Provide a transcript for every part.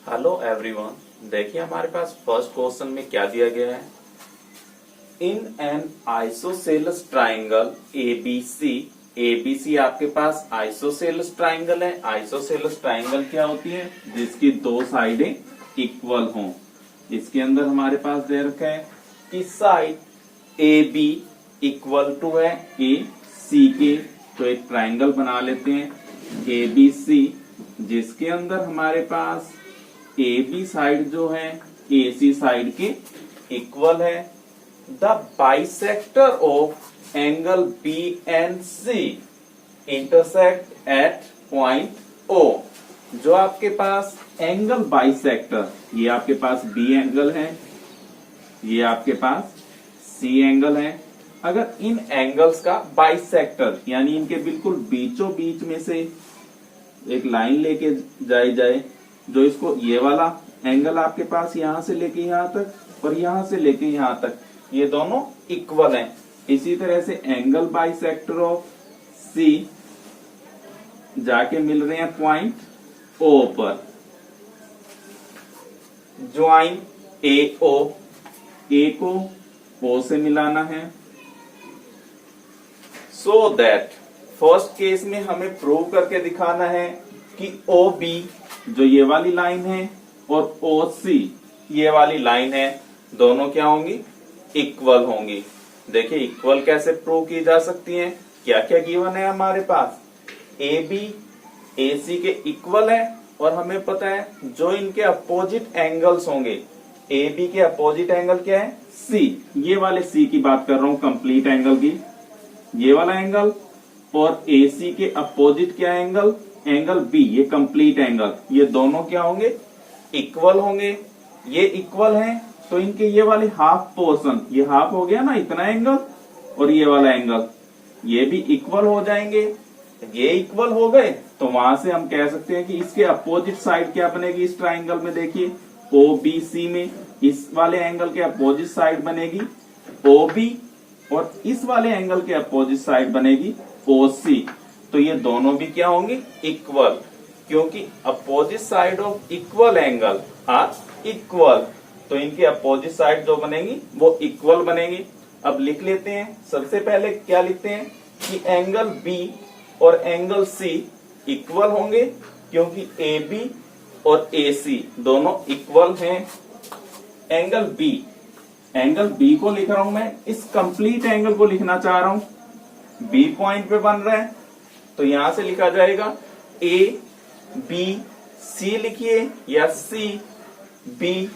Hello everyone, देखिए हमारे पास first question में क्या दिया गया है। In an isosceles triangle ABC, ABC आपके पास आइसोसेलेस ट्राइंगल है। आइसोसेलेस ट्राइंगल क्या होती है? जिसकी दो साइडें इक्वल हों। इसके अंदर हमारे पास दे रखा है कि side A B equal to है ए सी के। तो एक ट्राइंगल बना लेते हैं ए बी सी, जिसके अंदर हमारे पास ए बी साइड जो है ए सी साइड के इक्वल है। The bisector of angle B and C intersect at point O. जो आपके पास एंगल बाइसेक्टर, ये आपके पास बी एंगल है, ये आपके पास सी एंगल है। अगर इन एंगल्स का बाइसेक्टर यानी इनके बिल्कुल बीचों बीच में से एक लाइन लेके जाए, जो इसको ये वाला एंगल आपके पास यहां से लेके यहां तक और यहां से लेके यहां तक, ये दोनों इक्वल हैं। इसी तरह से एंगल बाइसेक्टर ऑफ सी जाके मिल रहे हैं पॉइंट ओ पर। ज्वाइन ए ओ, ए को ओ से मिलाना है। सो दैट फर्स्ट केस में हमें प्रूव करके दिखाना है कि ओ बी जो ये वाली लाइन है और ओ सी ये वाली लाइन है, दोनों क्या होंगी? इक्वल होंगी। देखिए इक्वल कैसे प्रूव की जा सकती है। क्या क्या गिवन है हमारे पास? ए बी ए सी के इक्वल है और हमें पता है जो इनके अपोजिट एंगल्स होंगे, ए बी के अपोजिट एंगल क्या है? सी। ये वाले सी की बात कर रहा हूं, कंप्लीट एंगल की, ये वाला एंगल। और ए सी के अपोजिट क्या एंगल? एंगल बी, ये कंप्लीट एंगल। ये दोनों क्या होंगे? इक्वल होंगे। ये इक्वल हैं तो इनके ये वाले हाफ पोर्शन, ये हाफ हो गया ना इतना एंगल, और ये वाला एंगल ये भी इक्वल हो जाएंगे। ये इक्वल हो गए तो वहां से हम कह सकते हैं कि इसके अपोजिट साइड क्या बनेगी इस ट्राइंगल में? देखिए ओ बी सी में इस वाले एंगल के अपोजिट साइड बनेगी ओ बी, और इस वाले एंगल के अपोजिट साइड बनेगी ओ सी। तो ये दोनों भी क्या होंगे? इक्वल, क्योंकि opposite side of equal angle are equal. तो इनकी अपोजिट साइड जो बनेगी वो इक्वल बनेगी। अब लिख लेते हैं। सबसे पहले क्या लिखते हैं कि एंगल बी और एंगल सी इक्वल होंगे, क्योंकि ए बी और ए सी दोनों इक्वल हैं। एंगल बी को लिख रहा हूं मैं, इस कंप्लीट एंगल को लिखना चाह रहा हूं। बी पॉइंट पे बन रहा है तो यहां से लिखा जाएगा ए बी सी लिखिए या सी बी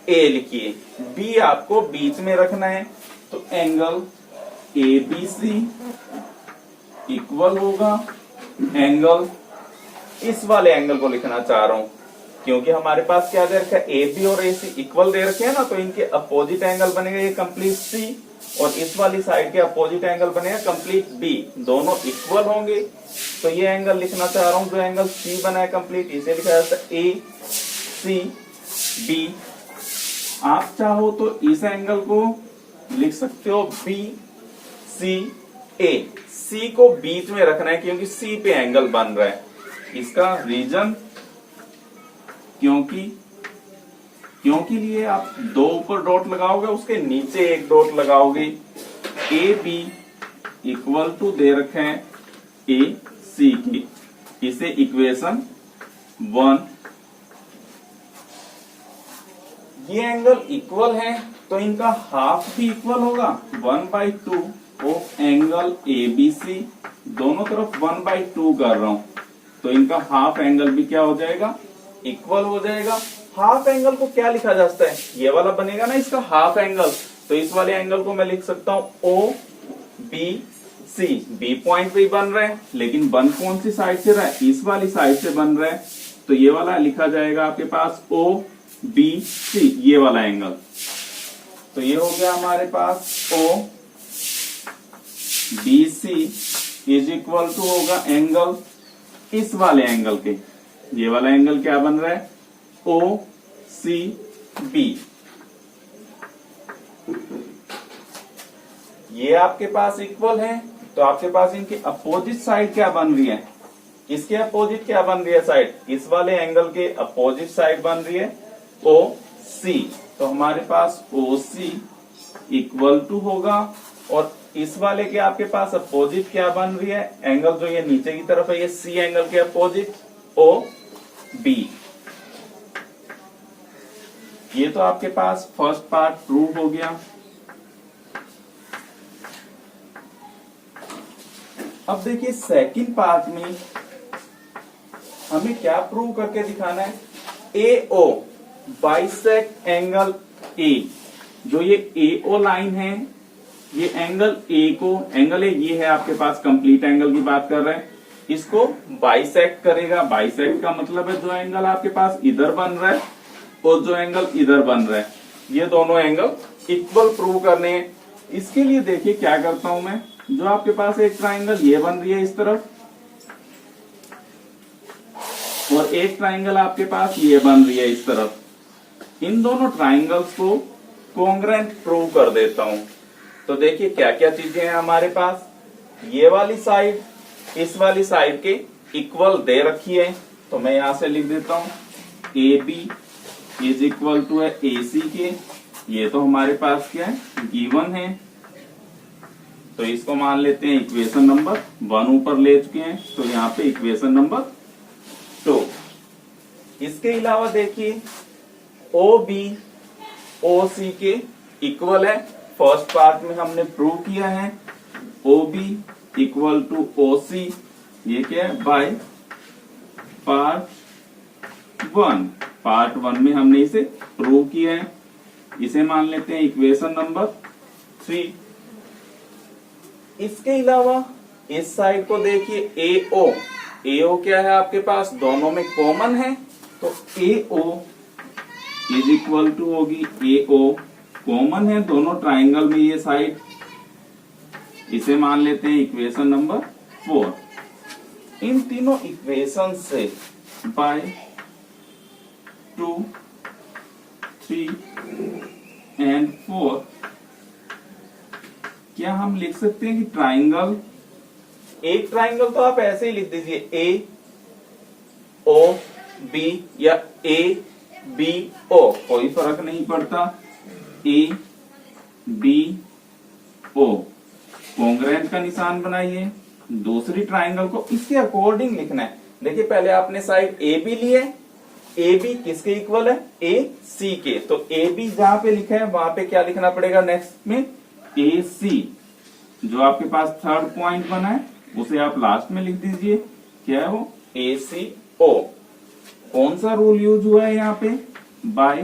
ए लिखिए। बी आपको बीच में रखना है तो angle A B C equal होगा एंगल, इस वाले एंगल को लिखना चाह रहा हूं क्योंकि हमारे पास क्या दे रखा है? ए बी और ए सी इक्वल दे रखे हैं ना, तो इनके अपोजिट एंगल बनेगा ये कंप्लीट सी, और इस वाली साइड के अपोजिट एंगल बनेगा कंप्लीट बी। दोनों इक्वल होंगे तो ये एंगल लिखना चाह रहा हूं, जो एंगल सी बना है कंप्लीट, इसे लिखा जाता है ए सी बी। आप चाहो तो इस एंगल को लिख सकते हो बी सी ए। सी को बीच में रखना है क्योंकि सी पे एंगल बन रहा है। इसका रीजन क्योंकि लिए आप दो ऊपर डॉट लगाओगे, उसके नीचे एक डॉट लगाओगे। ए बी इक्वल टू दे रखे हैं ए सी की, इसे इक्वेशन 1। ये एंगल इक्वल है तो इनका हाफ भी इक्वल होगा, 1/2 of angle A B C. दोनों तरफ 1/2 कर रहा हूं तो इनका हाफ एंगल भी क्या हो जाएगा? इक्वल हो जाएगा। हाफ एंगल को क्या लिखा जा सकता है? ये वाला बनेगा ना इसका हाफ एंगल, तो इस वाले एंगल को मैं लिख सकता हूं O B C. B point पे ही बन रहा है, लेकिन बन कौन सी साइड से रहा है? इस वाली साइड से बन रहा है, तो ये वाला लिखा जाएगा आपके पास ओ बी सी, ये वाला एंगल। तो ये हो गया हमारे पास O B C is equal to होगा एंगल इस वाले एंगल के, ये वाला एंगल क्या बन रहा है? ओ सी बी। ये आपके पास इक्वल है तो आपके पास इनकी अपोजिट साइड क्या बन रही है? इसके अपोजिट क्या बन रही है साइड, इस वाले एंगल के अपोजिट साइड बन रही है ओ सी। तो हमारे पास ओ सी इक्वल टू होगा, और इस वाले के आपके पास अपोजिट क्या बन रही है, एंगल जो ये नीचे की तरफ है, ये सी एंगल के अपोजिट ओ बी। ये तो आपके पास फर्स्ट पार्ट प्रूव हो गया। अब देखिए सेकंड पार्ट में हमें क्या प्रूव करके दिखाना है, ए ओ बाइसेक्ट एंगल ए। जो ये ए ओ लाइन है, ये एंगल ए को, एंगल ए ये है आपके पास, कंप्लीट एंगल की बात कर रहे हैं, इसको बाइसेक्ट करेगा। बाइसेक्ट का मतलब है जो एंगल आपके पास इधर बन रहा है और जो एंगल इधर बन रहा है, ये दोनों एंगल इक्वल प्रूव करने हैं। इसके लिए देखिए क्या करता हूं मैं, जो आपके पास एक ट्राइंगल ये बन रही है इस तरफ, और एक ट्राइंगल आपके पास ये बन रही है इस तरफ, इन दोनों ट्राइंगल्स को कॉन्ग्रुएंट प्रूव कर देता हूं। तो देखिए क्या क्या चीजें हैं हमारे पास, ये वाली साइड इस वाली साइड के इक्वल दे रखी है, तो मैं यहां से लिख देता हूं A B is equal to है ए सी के। ये तो हमारे पास क्या है, गिवन है, तो इसको मान लेते हैं इक्वेशन नंबर 1 ऊपर ले चुके हैं, तो यहाँ पे इक्वेशन नंबर 2। इसके अलावा देखिए ओ बी ओ सी के इक्वल है, फर्स्ट पार्ट में हमने प्रूव किया है O B equal to O C, ये क्या है बाय पार्ट 1। पार्ट 1 में हमने इसे प्रूव किया है, इसे मान लेते हैं इक्वेशन नंबर 3। इसके अलावा इस साइड को देखिए ए ओ क्या है आपके पास, दोनों में कॉमन है, तो ए ओ इज इक्वल टू होगी ए ओ, कॉमन है दोनों ट्राइंगल में ये साइड, इसे मान लेते हैं इक्वेशन नंबर 4। इन तीनों इक्वेशन से बाय 2, 3 एंड 4 क्या हम लिख सकते हैं कि ट्राइंगल, एक ट्राइंगल तो आप ऐसे ही लिख दीजिए ए ओ बी या ए बी ओ, कोई फर्क नहीं पड़ता, ए बी ओ कॉन्ग्रुएंट का निशान बनाइए। दूसरी ट्राइंगल को इसके अकॉर्डिंग लिखना है। देखिए पहले आपने साइड ए बी लिए, ए बी किसके इक्वल है, ए सी के, तो ए बी जहां पे लिखा है वहां पे क्या लिखना पड़ेगा नेक्स्ट में, ए सी। जो आपके पास थर्ड पॉइंट बना है उसे आप लास्ट में लिख दीजिए, क्या है वो, ए सी ओ। कौन सा रूल यूज हुआ है यहाँ पे, बाय,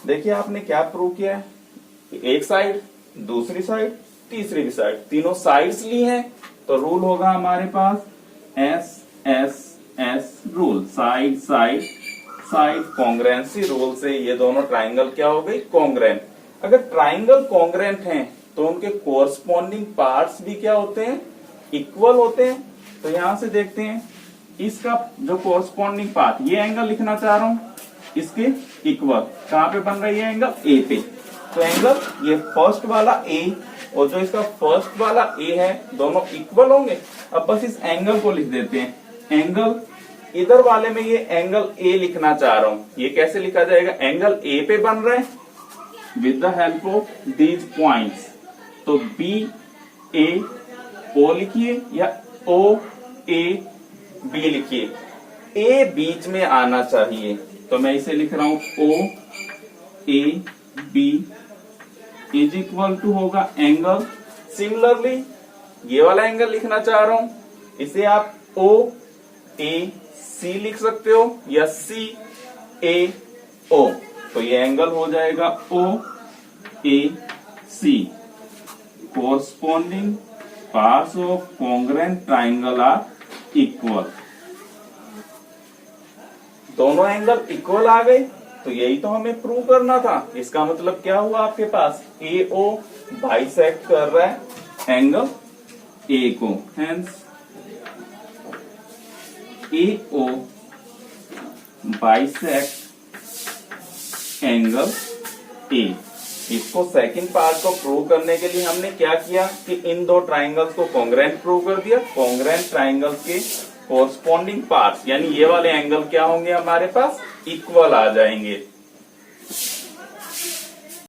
देखिए आपने क्या प्रूव किया है, एक साइड दूसरी साइड तीसरी भी साइड, तीनों साइड्स ली हैं, तो रूल होगा हमारे पास S S S rule, side side side congruency rule से ये दोनों ट्राइंगल क्या हो गई, कॉन्ग्रुएंट। अगर ट्राइंगल कॉन्ग्रुएंट हैं तो उनके कोरस्पॉन्डिंग पार्ट्स भी क्या होते हैं, इक्वल होते हैं। तो यहां से देखते हैं इसका जो कोरस्पॉन्डिंग पार्ट, ये एंगल लिखना चाह रहा हूं, इसके इक्वल कहां पे बन रही है, एंगल ए पे, तो एंगल ये फर्स्ट वाला ए और जो इसका फर्स्ट वाला ए है दोनों इक्वल होंगे। अब बस इस एंगल को लिख देते हैं, एंगल इधर वाले में ये एंगल ए लिखना चाह रहा हूं, ये कैसे लिखा जाएगा, एंगल ए पे बन रहा है with the help of these points, तो बी ए ओ लिखिए या ओ ए बी लिखिए, ए बीच में आना चाहिए, तो मैं इसे लिख रहा हूं O A B is equal to होगा एंगल, सिमिलरली ये वाला एंगल लिखना चाह रहा हूं, इसे आप ओ ए सी लिख सकते हो या सी ए ओ, तो ये एंगल हो जाएगा O A C. Corresponding parts of congruent triangle are equal, दोनों एंगल इक्वल आ गए, तो यही तो हमें प्रूव करना था। इसका मतलब क्या हुआ, आपके पास ए ओ बाइसेक्ट कर रहा है एंगल ए को, hence A O bisect angle A. इसको सेकंड पार्ट को प्रूव करने के लिए हमने क्या किया कि इन दो ट्राइंगल्स को कॉन्ग्रुएंट प्रूव कर दिया, कॉन्ग्रुएंट ट्राइंगल्स के कोरस्पॉन्डिंग पार्ट्स यानी ये वाले एंगल क्या होंगे हमारे पास इक्वल आ जाएंगे।